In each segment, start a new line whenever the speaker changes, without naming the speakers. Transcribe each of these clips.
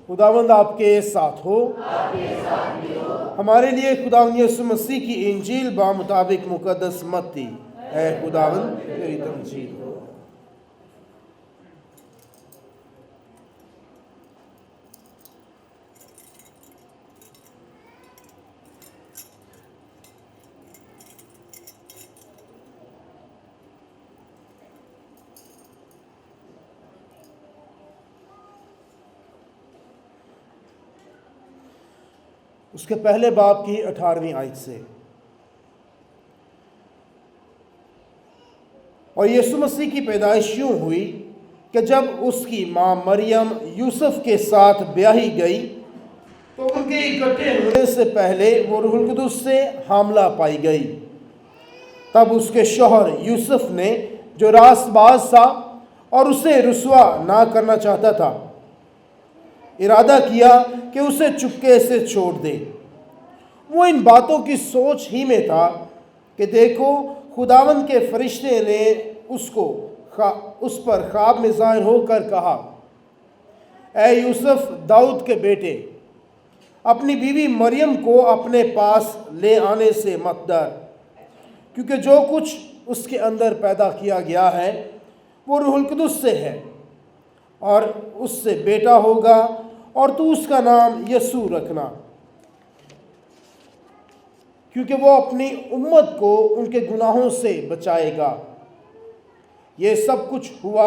خداوند آپ کے ساتھ ہو۔ ہمارے لیے خداوند یسوع مسیح کی انجیل بمطابق مقدس متی۔ اے خداوند تیری تمجید ہو۔ اس کے پہلے باب کی 18ویں آیت سے، اور یسوع مسیح کی پیدائش یوں ہوئی کہ جب اس کی ماں مریم یوسف کے ساتھ بیاہی گئی تو ان کے اکٹھے ہونے سے پہلے وہ روح القدس سے حاملہ پائی گئی۔ تب اس کے شوہر یوسف نے، جو راست باز تھا اور اسے رسوا نہ کرنا چاہتا تھا، ارادہ کیا کہ اسے چپکے سے چھوڑ دے۔ وہ ان باتوں کی سوچ ہی میں تھا کہ دیکھو، خداوند کے فرشتے نے اس پر خواب میں ظاہر ہو کر کہا، اے یوسف داؤد کے بیٹے، اپنی بیوی مریم کو اپنے پاس لے آنے سے مت ڈر، کیونکہ جو کچھ اس کے اندر پیدا کیا گیا ہے وہ روح القدس سے ہے، اور اس سے بیٹا ہوگا، اور تو اس کا نام یسوع رکھنا، کیونکہ وہ اپنی امت کو ان کے گناہوں سے بچائے گا۔ یہ سب کچھ ہوا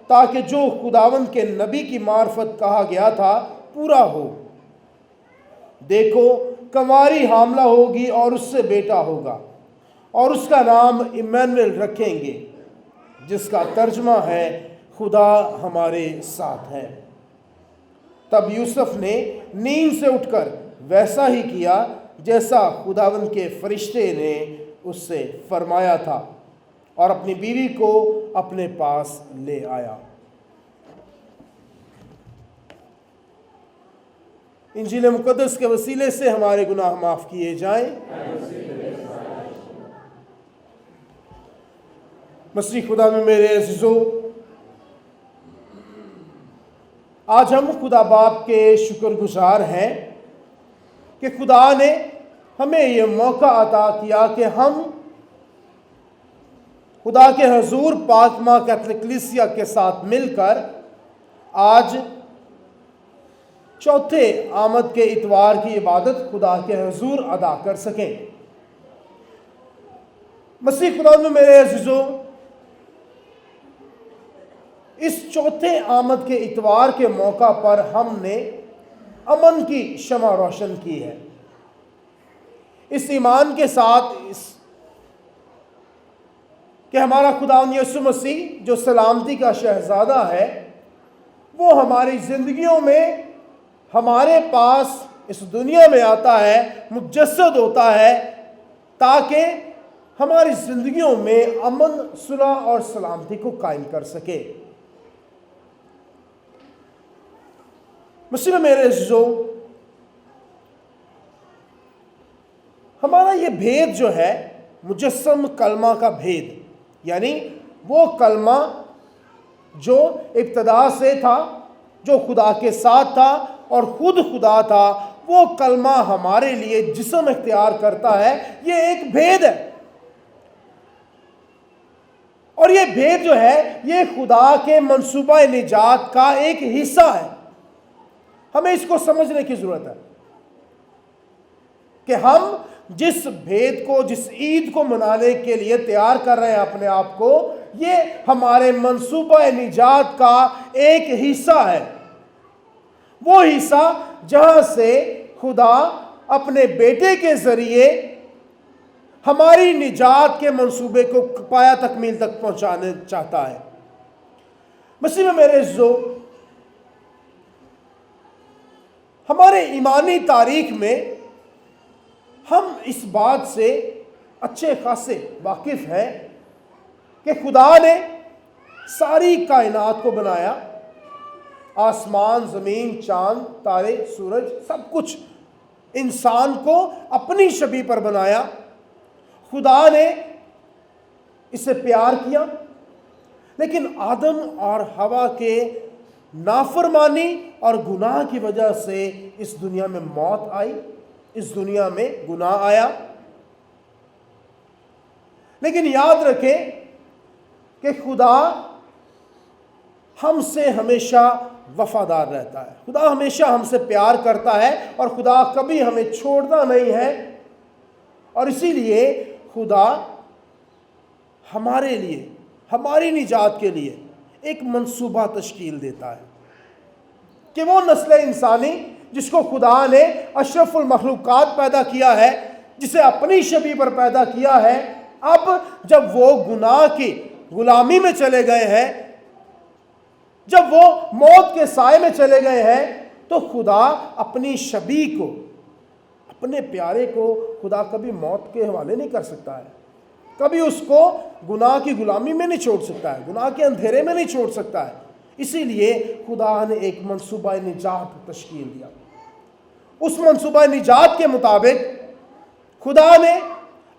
تاکہ جو خداوند کے نبی کی معرفت کہا گیا تھا پورا ہو، دیکھو کنواری حاملہ ہوگی اور اس سے بیٹا ہوگا، اور اس کا نام ایمانویل رکھیں گے، جس کا ترجمہ ہے خدا ہمارے ساتھ ہے۔ تب یوسف نے نیند سے اٹھ کر ویسا ہی کیا جیسا خداوند کے فرشتے نے اس سے فرمایا تھا، اور اپنی بیوی کو اپنے پاس لے آیا۔ انجیل مقدس کے وسیلے سے ہمارے گناہ معاف کیے جائیں۔ مسیح خدا میں میرے عزیزو، آج ہم خدا باپ کے شکر گزار ہیں کہ خدا نے ہمیں یہ موقع عطا کیا کہ ہم خدا کے حضور پاک ماں کیتھولک کلیسیا کے ساتھ مل کر آج چوتھے آمد کے اتوار کی عبادت خدا کے حضور ادا کر سکیں۔ مسیح خدا میں میرے عزیزو، اس چوتھے آمد کے اتوار کے موقع پر ہم نے امن کی شمع روشن کی ہے، اس ایمان کے ساتھ کہ ہمارا خداوند یسوع مسیح جو سلامتی کا شہزادہ ہے، وہ ہماری زندگیوں میں ہمارے پاس اس دنیا میں آتا ہے، متجسد ہوتا ہے، تاکہ ہماری زندگیوں میں امن، صلح اور سلامتی کو قائم کر سکے۔ مسیح میں میرے عزیزو، ہمارا یہ بھید جو ہے مجسم کلمہ کا بھید، یعنی وہ کلمہ جو ابتدا سے تھا، جو خدا کے ساتھ تھا اور خود خدا تھا، وہ کلمہ ہمارے لیے جسم اختیار کرتا ہے، یہ ایک بھید ہے۔ اور یہ بھید جو ہے یہ خدا کے منصوبہ نجات کا ایک حصہ ہے۔ ہمیں اس کو سمجھنے کی ضرورت ہے کہ ہم جس بھید کو، جس عید کو منانے کے لیے تیار کر رہے ہیں اپنے آپ کو، یہ ہمارے منصوبہ نجات کا ایک حصہ ہے۔ وہ حصہ جہاں سے خدا اپنے بیٹے کے ذریعے ہماری نجات کے منصوبے کو پایہ تکمیل تک پہنچانا چاہتا ہے۔ مسیح میں میرے عزیزو، ہمارے ایمانی تاریخ میں ہم اس بات سے اچھے خاصے واقف ہیں کہ خدا نے ساری کائنات کو بنایا، آسمان، زمین، چاند، تارے، سورج، سب کچھ انسان کو اپنی شبیہ پر بنایا۔ خدا نے اسے پیار کیا، لیکن آدم اور حوا کے نافرمانی اور گناہ کی وجہ سے اس دنیا میں موت آئی، اس دنیا میں گناہ آیا۔ لیکن یاد رکھیں کہ خدا ہم سے ہمیشہ وفادار رہتا ہے، خدا ہمیشہ ہم سے پیار کرتا ہے، اور خدا کبھی ہمیں چھوڑتا نہیں ہے۔ اور اسی لیے خدا ہمارے لیے، ہماری نجات کے لیے ایک منصوبہ تشکیل دیتا ہے کہ وہ نسل انسانی جس کو خدا نے اشرف المخلوقات پیدا کیا ہے، جسے اپنی شبیہ پر پیدا کیا ہے، اب جب وہ گناہ کی غلامی میں چلے گئے ہیں، جب وہ موت کے سائے میں چلے گئے ہیں، تو خدا اپنی شبیہ کو، اپنے پیارے کو خدا کبھی موت کے حوالے نہیں کر سکتا ہے، کبھی اس کو گناہ کی غلامی میں نہیں چھوڑ سکتا ہے، گناہ کے اندھیرے میں نہیں چھوڑ سکتا ہے۔ اسی لیے خدا نے ایک منصوبہ نجات تشکیل دیا۔ اس منصوبہ نجات کے مطابق خدا نے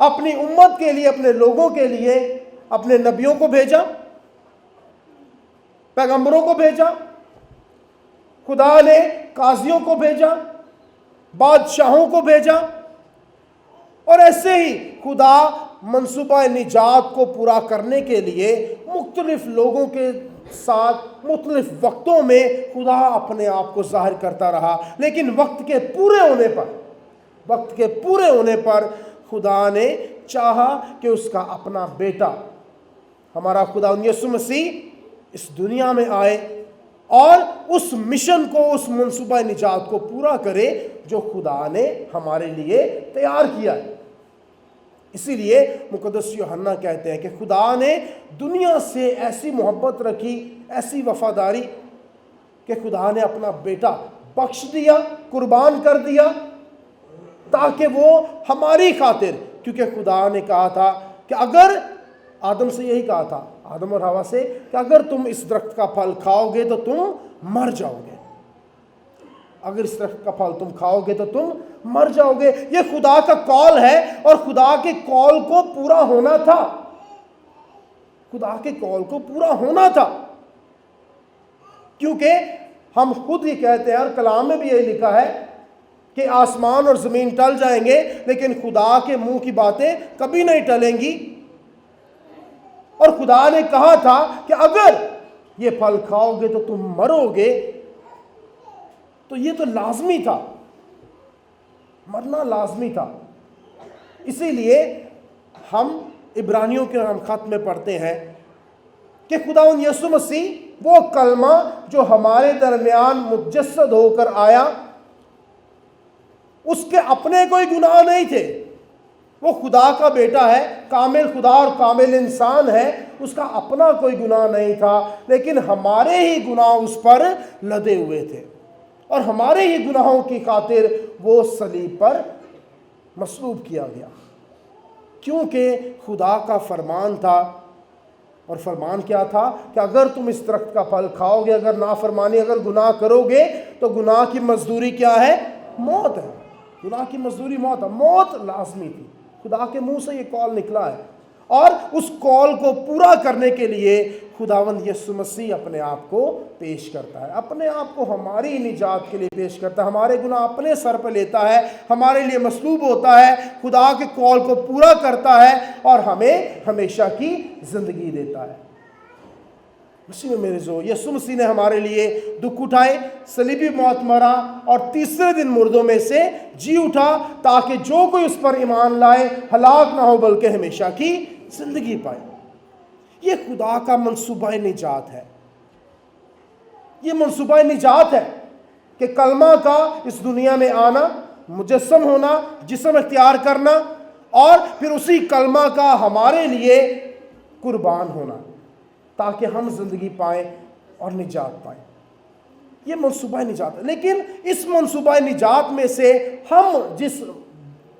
اپنی امت کے لیے، اپنے لوگوں کے لیے اپنے نبیوں کو بھیجا، پیغمبروں کو بھیجا، خدا نے قاضیوں کو بھیجا، بادشاہوں کو بھیجا، اور ایسے ہی خدا منصوبہ نجات کو پورا کرنے کے لیے مختلف لوگوں کے ساتھ مختلف وقتوں میں خدا اپنے آپ کو ظاہر کرتا رہا۔ لیکن وقت کے پورے ہونے پر خدا نے چاہا کہ اس کا اپنا بیٹا، ہمارا خدا یسوع مسیح اس دنیا میں آئے اور اس مشن کو، اس منصوبہ نجات کو پورا کرے جو خدا نے ہمارے لیے تیار کیا ہے۔ اسی لیے مقدس یوحنا کہتے ہیں کہ خدا نے دنیا سے ایسی محبت رکھی، ایسی وفاداری، کہ خدا نے اپنا بیٹا بخش دیا، قربان کر دیا، تاکہ وہ ہماری خاطر، کیونکہ خدا نے کہا تھا کہ اگر آدم سے یہی کہا تھا، آدم اور حوا سے، کہ اگر تم اس درخت کا پھل کھاؤ گے تو تم مر جاؤ گے، اگر اس درخت کا پھل تم کھاؤ گے تو تم مر جاؤ گے۔ یہ خدا کا کال ہے، اور خدا کے کال کو پورا ہونا تھا، خدا کے کال کو پورا ہونا تھا، کیونکہ ہم خود ہی کہتے ہیں، اور کلام میں بھی یہی لکھا ہے کہ آسمان اور زمین ٹل جائیں گے لیکن خدا کے منہ کی باتیں کبھی نہیں ٹلیں گی۔ اور خدا نے کہا تھا کہ اگر یہ پھل کھاؤ گے تو تم مرو گے، تو یہ تو لازمی تھا، مرنا لازمی تھا۔ اسی لیے ہم عبرانیوں کے ہم خط میں پڑھتے ہیں کہ خداوند یسوع مسیح وہ کلمہ جو ہمارے درمیان مجسد ہو کر آیا، اس کے اپنے کوئی گناہ نہیں تھے، وہ خدا کا بیٹا ہے، کامل خدا اور کامل انسان ہے، اس کا اپنا کوئی گناہ نہیں تھا، لیکن ہمارے ہی گناہ اس پر لدے ہوئے تھے، اور ہمارے ہی گناہوں کی خاطر وہ صلیب پر مصلوب کیا گیا، کیونکہ خدا کا فرمان تھا۔ اور فرمان کیا تھا کہ اگر تم اس درخت کا پھل کھاؤ گے، اگر نافرمانی، اگر گناہ کرو گے، تو گناہ کی مزدوری کیا ہے؟ موت ہے۔ گناہ کی مزدوری موت ہے، موت لازمی تھی، خدا کے منہ سے یہ کال نکلا ہے، اور اس کال کو پورا کرنے کے لیے خداوند یسوع مسیح اپنے آپ کو پیش کرتا ہے، اپنے آپ کو ہماری نجات کے لیے پیش کرتا ہے، ہمارے گناہ اپنے سر پہ لیتا ہے، ہمارے لیے مصلوب ہوتا ہے، خدا کے کال کو پورا کرتا ہے، اور ہمیں ہمیشہ کی زندگی دیتا ہے۔ مسیح میں میرے جو یسوع مسیح نے ہمارے لیے دکھ اٹھائے، صلیبی موت مرا، اور تیسرے دن مردوں میں سے جی اٹھا، تاکہ جو کوئی اس پر ایمان لائے ہلاک نہ ہو بلکہ ہمیشہ کی زندگی پائے۔ یہ خدا کا منصوبہ نجات ہے، یہ منصوبہ نجات ہے کہ کلمہ کا اس دنیا میں آنا، مجسم ہونا، جسم اختیار کرنا، اور پھر اسی کلمہ کا ہمارے لیے قربان ہونا، تاکہ ہم زندگی پائیں اور نجات پائیں۔ یہ منصوبہ نجات ہے۔ لیکن اس منصوبہ نجات میں سے ہم جس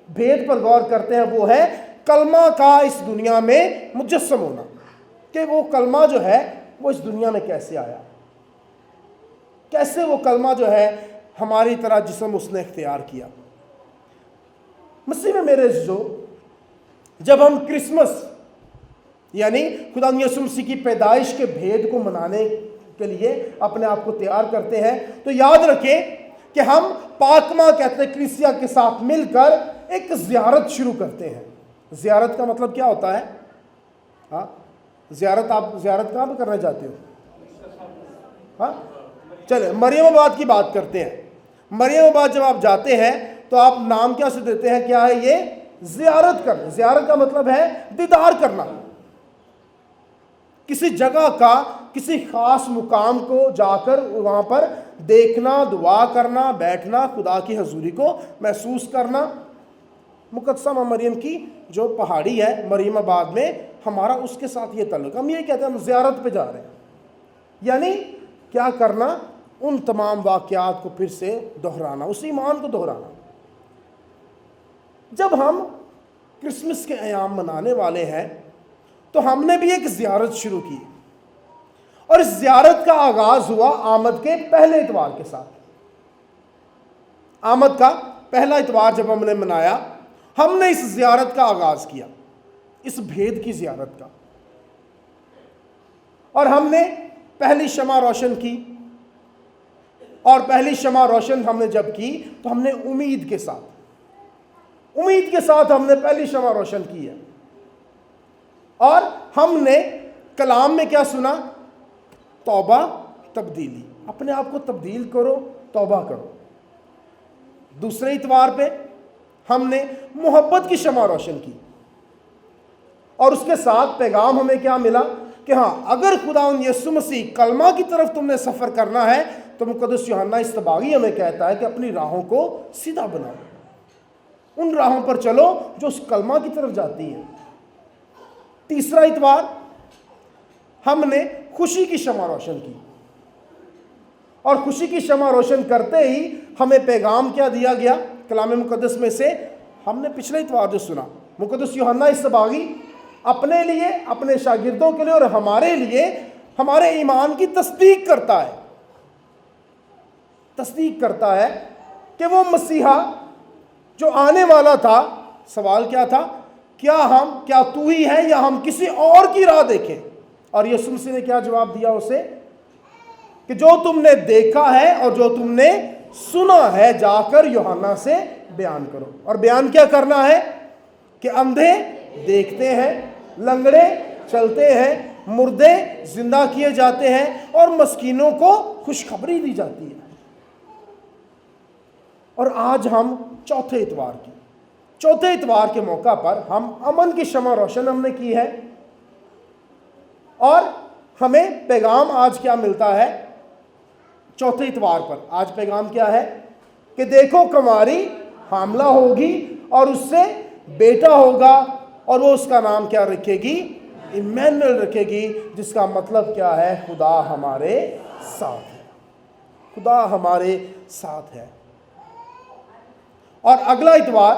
بھید پر غور کرتے ہیں وہ ہے کلمہ کا اس دنیا میں مجسم ہونا، کہ وہ کلمہ جو ہے وہ اس دنیا میں کیسے آیا، کیسے وہ کلمہ جو ہے ہماری طرح جسم اس نے اختیار کیا۔ مسیح میں میرے عزیزو، جب ہم کرسمس یعنی خدا یسوع مسیح کی پیدائش کے بھید کو منانے کے لیے اپنے آپ کو تیار کرتے ہیں۔ تو یاد رکھیں کہ ہم پاکما کہتے ہیں کلیسیا کے ساتھ مل کر ایک زیارت شروع کرتے ہیں۔ زیارت کا مطلب کیا ہوتا ہے؟ ہاں زیارت، آپ زیارت کہاں پہ کرنا چاہتے ہو؟ ہاں چلے مریم آباد کی بات کرتے ہیں۔ مریم آباد جب آپ جاتے ہیں تو آپ نام کیا سے دیتے ہیں؟ کیا ہے یہ؟ زیارت کرنا۔ زیارت کا مطلب ہے دیدار کرنا، کسی جگہ کا کسی خاص مقام کو جا کر وہاں پر دیکھنا، دعا کرنا، بیٹھنا، خدا کی حضوری کو محسوس کرنا۔ مقدسہ ماں مریم کی جو پہاڑی ہے مریم آباد میں، ہمارا اس کے ساتھ یہ تعلق، ہم یہ کہتے ہیں ہم زیارت پہ جا رہے ہیں، یعنی کیا کرنا؟ ان تمام واقعات کو پھر سے دہرانا، اس ایمان کو دہرانا۔ جب ہم کرسمس کے ایام منانے والے ہیں تو ہم نے بھی ایک زیارت شروع کی، اور اس زیارت کا آغاز ہوا آمد کے پہلے اتوار کے ساتھ۔ آمد کا پہلا اتوار جب ہم نے منایا، ہم نے اس زیارت کا آغاز کیا، اس بھید کی زیارت کا، اور ہم نے پہلی شمع روشن کی، اور پہلی شمع روشن ہم نے جب کی تو ہم نے امید کے ساتھ ہم نے پہلی شمع روشن کی ہے، اور ہم نے کلام میں کیا سنا؟ توبہ، تبدیلی، اپنے آپ کو تبدیل کرو، توبہ کرو۔ دوسرے اتوار پہ ہم نے محبت کی شمع روشن کی، اور اس کے ساتھ پیغام ہمیں کیا ملا کہ ہاں اگر خداوند یسوع مسیح کلمہ کی طرف تم نے سفر کرنا ہے تو مقدس یوحنا استباغی ہمیں کہتا ہے کہ اپنی راہوں کو سیدھا بناؤ، ان راہوں پر چلو جو اس کلمہ کی طرف جاتی ہیں۔ تیسرا اتوار ہم نے خوشی کی شمع روشن کی، اور خوشی کی شمع روشن کرتے ہی ہمیں پیغام کیا دیا گیا کلام مقدس میں سے؟ ہم نے پچھلے اتوار جو سنا، مقدس یوحنا استباغی اپنے لیے، اپنے شاگردوں کے لیے اور ہمارے لیے ہمارے ایمان کی تصدیق کرتا ہے کہ وہ مسیحا جو آنے والا تھا، سوال کیا تھا؟ کیا تو ہی ہے یا ہم کسی اور کی راہ دیکھیں؟ اور یسوع مسیح نے کیا جواب دیا اسے؟ کہ جو تم نے دیکھا ہے اور جو تم نے سنا ہے جا کر یوحنا سے بیان کرو۔ اور بیان کیا کرنا ہے؟ کہ اندھے دیکھتے ہیں، لنگڑے چلتے ہیں، مردے زندہ کیے جاتے ہیں، اور مسکینوں کو خوشخبری دی جاتی ہے۔ اور آج ہم چوتھے اتوار کے موقع پر ہم امن کی شمع روشن ہم نے کی ہے، اور ہمیں پیغام آج کیا ملتا ہے؟ چوتھے اتوار پر آج پیغام کیا ہے؟ کہ دیکھو کنواری حاملہ ہوگی اور اس سے بیٹا ہوگا، اور وہ اس کا نام کیا رکھے گی؟ ایمینویل رکھے گی، جس کا مطلب کیا ہے؟ خدا ہمارے ساتھ ہے، خدا ہمارے ساتھ ہے۔ اور اگلا اتوار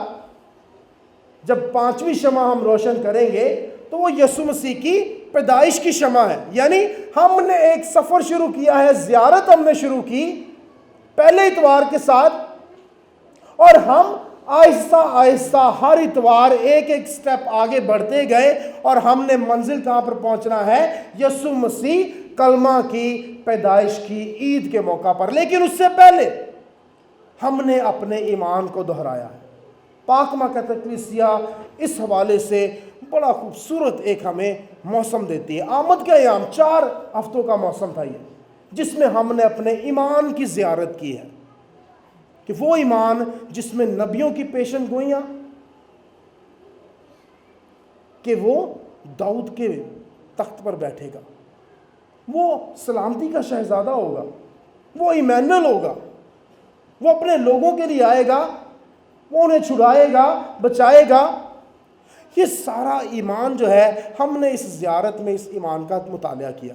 جب پانچویں شمع ہم روشن کریں گے تو وہ یسوع مسیح کی پیدائش کی شمع ہے، یعنی ہم نے ایک سفر شروع کیا ہے، زیارت ہم نے شروع کی پہلے اتوار کے ساتھ، اور ہم آہستہ آہستہ ہر اتوار ایک سٹیپ آگے بڑھتے گئے، اور ہم نے منزل کہاں پر پہنچنا ہے؟ یسوع مسیح کلمہ کی پیدائش کی عید کے موقع پر۔ لیکن اس سے پہلے ہم نے اپنے ایمان کو دہرایا ہے۔ پاکما کلیسیا اس حوالے سے بڑا خوبصورت ایک ہمیں موسم دیتی ہے۔ آمد کا ایام 4 ہفتوں کا موسم تھا یہ، جس میں ہم نے اپنے ایمان کی زیارت کی ہے، کہ وہ ایمان جس میں نبیوں کی پیشن گوئیاں، کہ وہ داؤد کے تخت پر بیٹھے گا، وہ سلامتی کا شہزادہ ہوگا، وہ ایمینویل ہوگا، وہ اپنے لوگوں کے لیے آئے گا، وہ انہیں چھڑائے گا، بچائے گا۔ یہ سارا ایمان جو ہے ہم نے اس زیارت میں اس ایمان کا مطالعہ کیا۔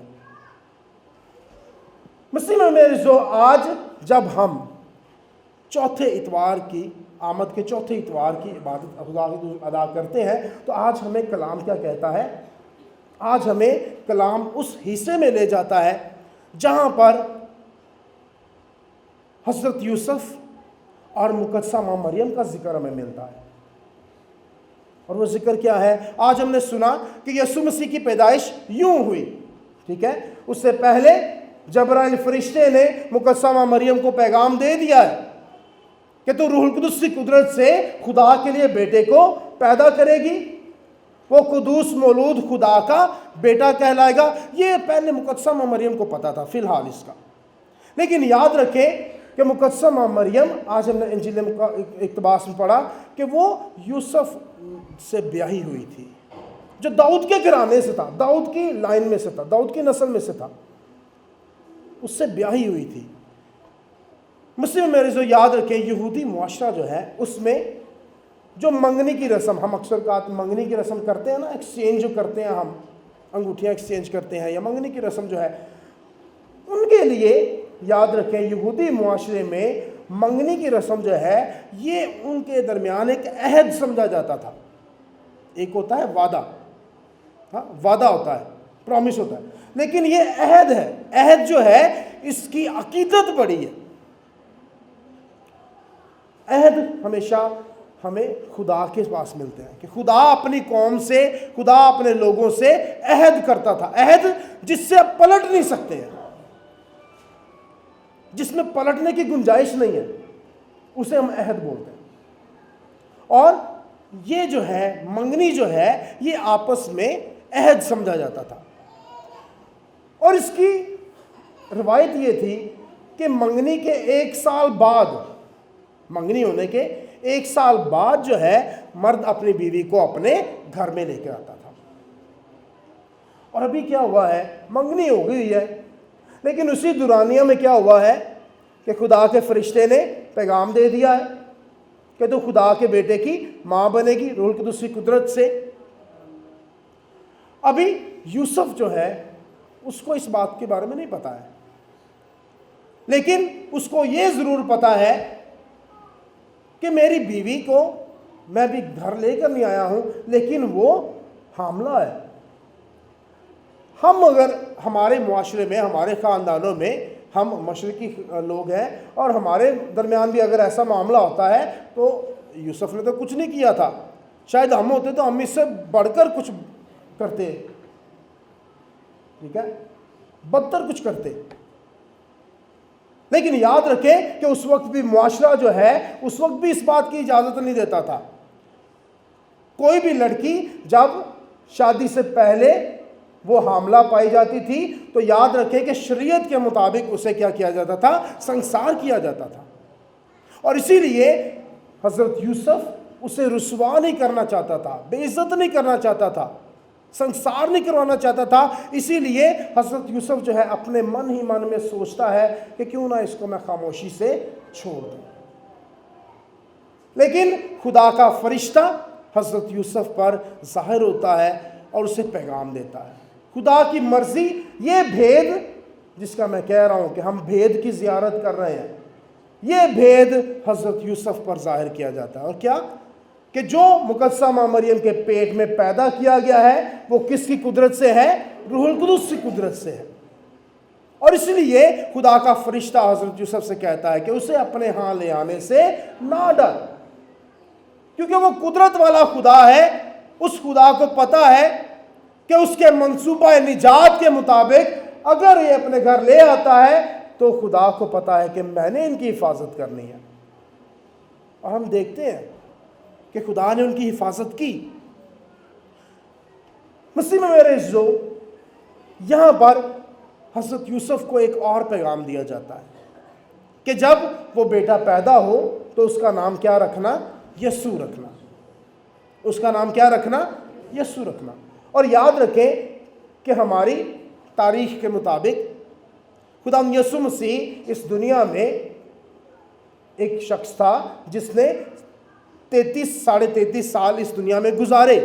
مسیح میں میرے جو آج جب ہم چوتھے اتوار کی آمد کے چوتھے اتوار کی عبادت خدا کی ادا کرتے ہیں تو آج ہمیں کلام کیا کہتا ہے؟ آج ہمیں کلام اس حصے میں لے جاتا ہے جہاں پر حضرت یوسف اور مقدسہ ماں مریم کا ذکر ہمیں ملتا ہے۔ اور وہ ذکر کیا ہے؟ آج ہم نے سنا کہ یسوع مسیح کی پیدائش یوں ہوئی، ٹھیک ہے؟ اس سے پہلے جبرائیل فرشتے نے مقدسہ مریم کو پیغام دے دیا ہے کہ تو روح القدس کی قدرت سے خدا کے لیے بیٹے کو پیدا کرے گی، وہ قدوس مولود خدا کا بیٹا کہلائے گا۔ یہ پہلے مقدسہ مریم کو پتا تھا فی الحال اس کا، لیکن یاد رکھیں کہ مقدسہ مریم، آج ہم نے انجیل اقتباس میں پڑھا کہ وہ یوسف سے بیاہی ہوئی تھی، جو داؤد کے گھرانے سے تھا، داؤد کی لائن میں سے تھا، داؤد کی نسل میں سے تھا، اس سے بیاہی ہوئی تھی۔ مسلم میرے جو یاد رکھیں، یہودی معاشرہ جو ہے اس میں جو منگنی کی رسم، ہم اکثر کہتے منگنی کی رسم کرتے ہیں نا، ایکسچینج جو کرتے ہیں، ہم انگوٹھیاں ایکسچینج کرتے ہیں، یا منگنی کی رسم جو ہے، ان کے لیے یاد رکھیں یہودی معاشرے میں منگنی کی رسم جو ہے یہ ان کے درمیان ایک عہد سمجھا جاتا تھا۔ ایک ہوتا ہے وعدہ، ہاں وعدہ ہوتا ہے، پرومس ہوتا ہے، لیکن یہ عہد ہے۔ عہد جو ہے اس کی عقیدت بڑی ہے۔ عہد ہمیشہ ہمیں خدا کے پاس ملتے ہیں کہ خدا اپنی قوم سے، خدا اپنے لوگوں سے عہد کرتا تھا، عہد جس سے آپ پلٹ نہیں سکتے ہیں، جس میں پلٹنے کی گنجائش نہیں ہے، اسے ہم عہد بولتے ہیں۔ اور یہ جو ہے منگنی جو ہے یہ آپس میں عہد سمجھا جاتا تھا، اور اس کی روایت یہ تھی کہ منگنی کے 1 سال بعد، منگنی ہونے کے 1 سال بعد جو ہے مرد اپنی بیوی کو اپنے گھر میں لے کے آتا تھا۔ اور ابھی کیا ہوا ہے، منگنی ہو گئی ہے، لیکن اسی دورانیہ میں کیا ہوا ہے کہ خدا کے فرشتے نے پیغام دے دیا ہے کہ تو خدا کے بیٹے کی ماں بنے گی روح القدس کی قدرت سے۔ ابھی یوسف جو ہے اس کو اس بات کے بارے میں نہیں پتا ہے، لیکن اس کو یہ ضرور پتا ہے کہ میری بیوی کو میں بھی گھر لے کر نہیں آیا ہوں، لیکن وہ حاملہ ہے۔ ہم اگر ہمارے معاشرے میں، ہمارے خاندانوں میں، ہم مشرقی لوگ ہیں اور ہمارے درمیان بھی اگر ایسا معاملہ ہوتا ہے تو یوسف نے تو کچھ نہیں کیا تھا، شاید ہم ہوتے تو ہم اس سے بڑھ کر کچھ کرتے، ٹھیک ہے، بدتر کچھ کرتے۔ لیکن یاد رکھیں کہ اس وقت بھی معاشرہ جو ہے اس وقت بھی اس بات کی اجازت نہیں دیتا تھا۔ کوئی بھی لڑکی جب شادی سے پہلے وہ حاملہ پائی جاتی تھی تو یاد رکھیں کہ شریعت کے مطابق اسے کیا کیا جاتا تھا، سنسار کیا جاتا تھا۔ اور اسی لیے حضرت یوسف اسے رسوا نہیں کرنا چاہتا تھا، بے عزت نہیں کرنا چاہتا تھا، سنسار نہیں کروانا چاہتا تھا۔ اسی لیے حضرت یوسف جو ہے اپنے من ہی من میں سوچتا ہے کہ کیوں نہ اس کو میں خاموشی سے چھوڑ دوں، لیکن خدا کا فرشتہ حضرت یوسف پر ظاہر ہوتا ہے اور اسے پیغام دیتا ہے۔ خدا کی مرضی، یہ بھید جس کا میں کہہ رہا ہوں کہ ہم بھید کی زیارت کر رہے ہیں، یہ بھید حضرت یوسف پر ظاہر کیا جاتا ہے۔ اور کیا کہ جو مقدسہ ماں مریم کے پیٹ میں پیدا کیا گیا ہے وہ کس کی قدرت سے ہے؟ روح القدس کی قدرت سے ہے۔ اور اس لیے خدا کا فرشتہ حضرت یوسف سے کہتا ہے کہ اسے اپنے ہاں لے آنے سے نہ ڈر، کیونکہ وہ قدرت والا خدا ہے۔ اس خدا کو پتا ہے کہ اس کے منصوبہ نجات کے مطابق اگر یہ اپنے گھر لے آتا ہے تو خدا کو پتا ہے کہ میں نے ان کی حفاظت کرنی ہے۔ اور ہم دیکھتے ہیں کہ خدا نے ان کی حفاظت کی۔ مسیح میں میرے عزیزو، یہاں پر حضرت یوسف کو ایک اور پیغام دیا جاتا ہے کہ جب وہ بیٹا پیدا ہو تو اس کا نام کیا رکھنا؟ یسوع رکھنا۔ اس کا نام کیا رکھنا؟ یسوع رکھنا۔ اور یاد رکھیں کہ ہماری تاریخ کے مطابق خدا یسوع مسیح اس دنیا میں ایک شخص تھا جس نے 33 سال اس دنیا میں گزارے۔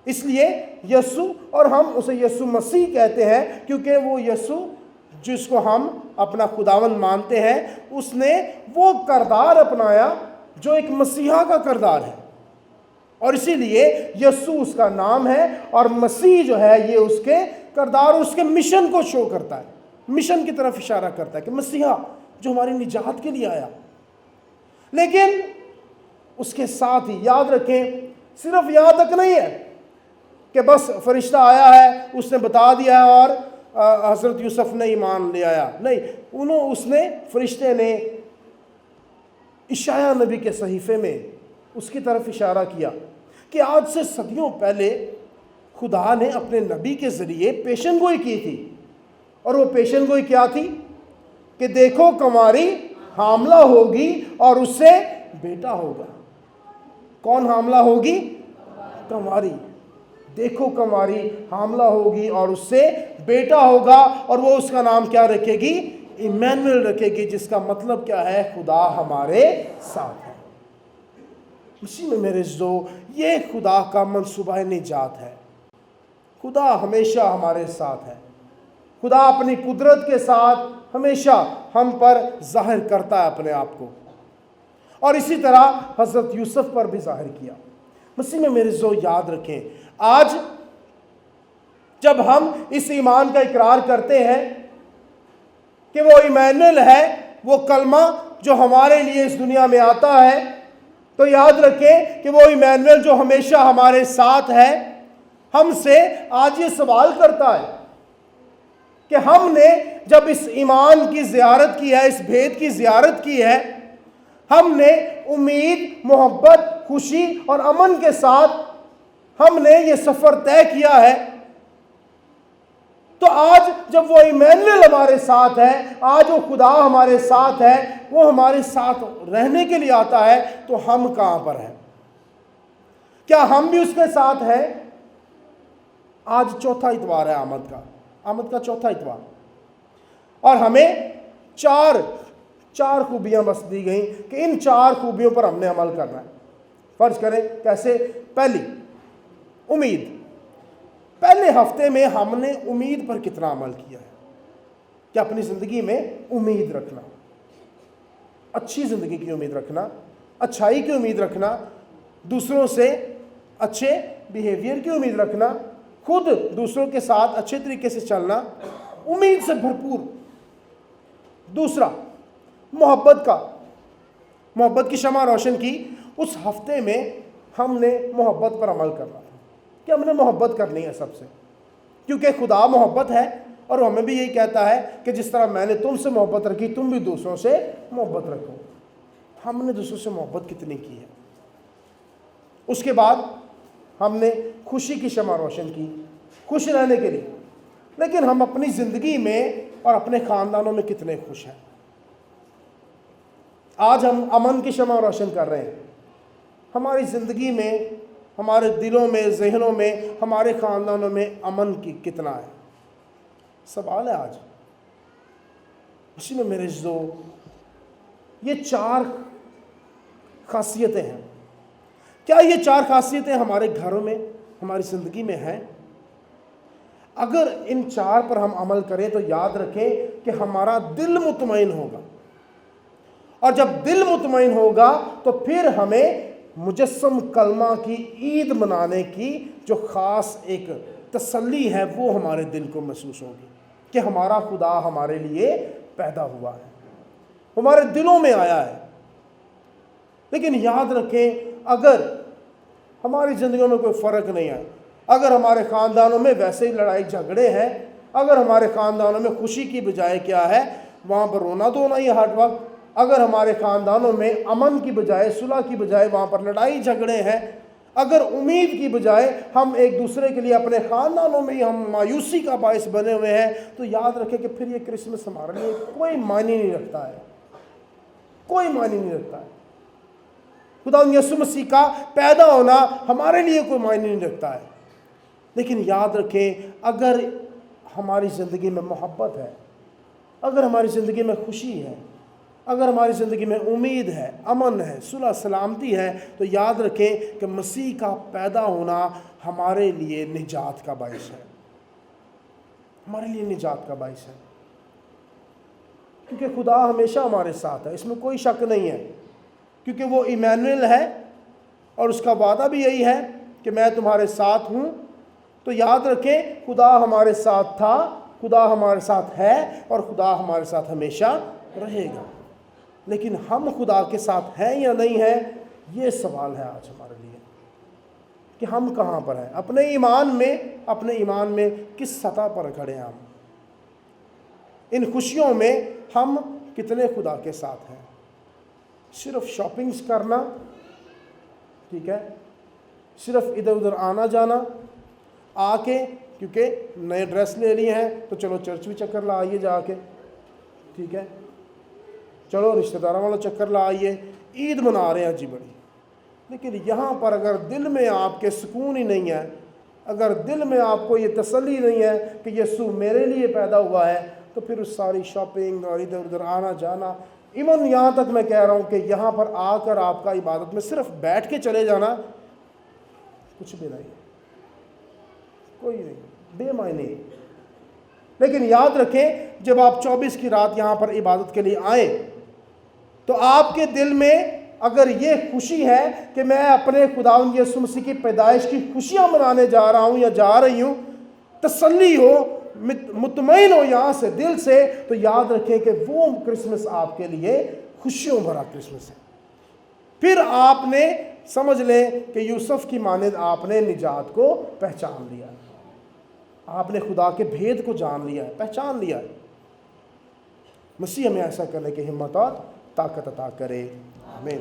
اس لیے یسوع، اور ہم اسے یسوع مسیح کہتے ہیں کیونکہ وہ یسوع جس کو ہم اپنا خداوند مانتے ہیں، اس نے وہ کردار اپنایا جو ایک مسیحا کا کردار ہے، اور اسی لیے یسوع اس کا نام ہے، اور مسیح جو ہے یہ اس کے کردار، اس کے مشن کو شو کرتا ہے، مشن کی طرف اشارہ کرتا ہے کہ مسیحا جو ہماری نجات کے لیے آیا۔ لیکن اس کے ساتھ ہی یاد رکھیں، صرف یہاں تک نہیں ہے کہ بس فرشتہ آیا ہے, اس نے بتا دیا ہے اور حضرت یوسف نے ایمان لے آیا. نہیں, فرشتے نے اشعیا نبی کے صحیفے میں اس کی طرف اشارہ کیا کہ آج سے صدیوں پہلے خدا نے اپنے نبی کے ذریعے پیشن گوئی کی تھی. اور وہ پیشن گوئی کیا تھی؟ کہ دیکھو کنواری حاملہ ہوگی اور اس سے بیٹا ہوگا. کون حاملہ ہوگی؟ کنواری. دیکھو کنواری حاملہ ہوگی اور اس سے بیٹا ہوگا, اور وہ اس کا نام کیا رکھے گی؟ ایمینویل رکھے گی, جس کا مطلب کیا ہے؟ خدا ہمارے ساتھ ہے. اسی میں میرے عزیزو, یہ خدا کا منصوبہ نجات ہے. خدا ہمیشہ ہمارے ساتھ ہے. خدا اپنی قدرت کے ساتھ ہمیشہ ہم پر ظاہر کرتا ہے اپنے آپ کو, اور اسی طرح حضرت یوسف پر بھی ظاہر کیا. مسیح میں میرے عزیزو یاد رکھیں, آج جب ہم اس ایمان کا اقرار کرتے ہیں کہ وہ ایمانویل ہے, وہ کلمہ جو ہمارے لیے اس دنیا میں آتا ہے, تو یاد رکھیں کہ وہ ایمانویل جو ہمیشہ ہمارے ساتھ ہے, ہم سے آج یہ سوال کرتا ہے کہ ہم نے جب اس ایمان کی زیارت کی ہے, اس بھید کی زیارت کی ہے, ہم نے امید, محبت, خوشی اور امن کے ساتھ ہم نے یہ سفر طے کیا ہے, تو آج جب وہ ایمانویل ہمارے ساتھ ہے, آج وہ خدا ہمارے ساتھ ہے, وہ ہمارے ساتھ رہنے کے لیے آتا ہے, تو ہم کہاں پر ہیں؟ کیا ہم بھی اس کے ساتھ ہیں؟ آج چوتھا اتوار ہے آمد کا چوتھا اتوار, اور ہمیں چار خوبیاں بس دی گئیں کہ ان 4 خوبیوں پر ہم نے عمل کرنا ہے. فرض کریں کیسے؟ پہلی, امید. پہلے ہفتے میں ہم نے امید پر کتنا عمل کیا ہے؟ کہ اپنی زندگی میں امید رکھنا, اچھی زندگی کی امید رکھنا, اچھائی کی امید رکھنا, دوسروں سے اچھے بیہیویئر کی امید رکھنا, خود دوسروں کے ساتھ اچھے طریقے سے چلنا, امید سے بھرپور. دوسرا, محبت کی شمع روشن کی. اس ہفتے میں ہم نے محبت پر عمل کرنا تھا کہ ہم نے محبت کرنی ہے سب سے, کیونکہ خدا محبت ہے, اور ہمیں بھی یہی کہتا ہے کہ جس طرح میں نے تم سے محبت رکھی, تم بھی دوسروں سے محبت رکھو. ہم نے دوسروں سے محبت کتنی کی ہے؟ اس کے بعد ہم نے خوشی کی شمع روشن کی, خوش رہنے کے لیے. لیکن ہم اپنی زندگی میں اور اپنے خاندانوں میں کتنے خوش ہیں؟ آج ہم امن کی شمع روشن کر رہے ہیں. ہماری زندگی میں, ہمارے دلوں میں, ذہنوں میں, ہمارے خاندانوں میں امن کی کتنا ہے؟ سوال ہے آج. اسی میں میرے عزیزو, یہ 4 خاصیتیں ہیں. کیا یہ 4 خاصیتیں ہمارے گھروں میں, ہماری زندگی میں ہیں؟ اگر ان 4 پر ہم عمل کریں تو یاد رکھیں کہ ہمارا دل مطمئن ہوگا, اور جب دل مطمئن ہوگا تو پھر ہمیں مجسم کلمہ کی عید منانے کی جو خاص ایک تسلی ہے وہ ہمارے دل کو محسوس ہوگی کہ ہمارا خدا ہمارے لیے پیدا ہوا ہے, ہمارے دلوں میں آیا ہے. لیکن یاد رکھیں, اگر ہماری زندگیوں میں کوئی فرق نہیں ہے, اگر ہمارے خاندانوں میں ویسے ہی لڑائی جھگڑے ہیں, اگر ہمارے خاندانوں میں خوشی کی بجائے کیا ہے, وہاں پر رونا دھونا ہی ہر وقت, اگر ہمارے خاندانوں میں امن کی بجائے, صلح کی بجائے وہاں پر لڑائی جھگڑے ہیں, اگر امید کی بجائے ہم ایک دوسرے کے لیے اپنے خاندانوں میں ہی ہم مایوسی کا باعث بنے ہوئے ہیں, تو یاد رکھیں کہ پھر یہ کرسمس ہمارے لیے کوئی معنی نہیں رکھتا ہے, کوئی معنی نہیں رکھتا ہے. خدا یسوع مسیح کا پیدا ہونا ہمارے لیے کوئی معنی نہیں رکھتا ہے. لیکن یاد رکھیں, اگر ہماری زندگی میں محبت ہے, اگر ہماری زندگی میں خوشی ہے, اگر ہماری زندگی میں امید ہے, امن ہے, صلح سلامتی ہے, تو یاد رکھیں کہ مسیح کا پیدا ہونا ہمارے لیے نجات کا باعث ہے, ہمارے لیے نجات کا باعث ہے. کیونکہ خدا ہمیشہ ہمارے ساتھ ہے, اس میں کوئی شک نہیں ہے, کیونکہ وہ ایمانویل ہے, اور اس کا وعدہ بھی یہی ہے کہ میں تمہارے ساتھ ہوں. تو یاد رکھیں, خدا ہمارے ساتھ تھا, خدا ہمارے ساتھ ہے, اور خدا ہمارے ساتھ ہمیشہ رہے گا. لیکن ہم خدا کے ساتھ ہیں یا نہیں ہیں, یہ سوال ہے آج ہمارے لیے کہ ہم کہاں پر ہیں، اپنے ایمان میں کس سطح پر کھڑے ہیں، ہم ان خوشیوں میں ہم کتنے خدا کے ساتھ ہیں۔ صرف شاپنگز کرنا، ٹھیک ہے، صرف ادھر ادھر آنا جانا، آ کے کیونکہ نئے ڈریس لے لیے ہیں تو چلو چرچ بھی چکر لائیے جا کے، ٹھیک ہے، چلو رشتہ داروں والا چکر لائیے، عید منا رہے ہیں جی بڑی، لیکن یہاں پر اگر دل میں آپ کے سکون ہی نہیں ہے، اگر دل میں آپ کو یہ تسلی نہیں ہے کہ یسوع میرے لیے پیدا ہوا ہے، تو پھر اس ساری شاپنگ اور ادھر ادھر آنا جانا، ایون یہاں تک میں کہہ رہا ہوں کہ یہاں پر آ کر آپ کا عبادت میں صرف بیٹھ کے چلے جانا کچھ بھی نہیں، کوئی نہیں، بے معنی۔ لیکن یاد رکھیں جب آپ 24 کی رات یہاں پر عبادت کے لیے آئیں تو آپ کے دل میں اگر یہ خوشی ہے کہ میں اپنے خداوند یسوع مسیح کی پیدائش کی خوشیاں منانے جا رہا ہوں یا جا رہی ہوں، تسلی ہو، مطمئن ہو یہاں سے دل سے، تو یاد رکھیں کہ وہ کرسمس آپ کے لیے خوشیوں بھرا کرسمس ہے۔ پھر آپ نے سمجھ لیں کہ یوسف کی مانند آپ نے نجات کو پہچان لیا، آپ نے خدا کے بھید کو جان لیا ہے، پہچان لیا ہے۔ مسیح ہمیں ایسا کرنے کی ہمت اور طاقت عطا کرے، آمین۔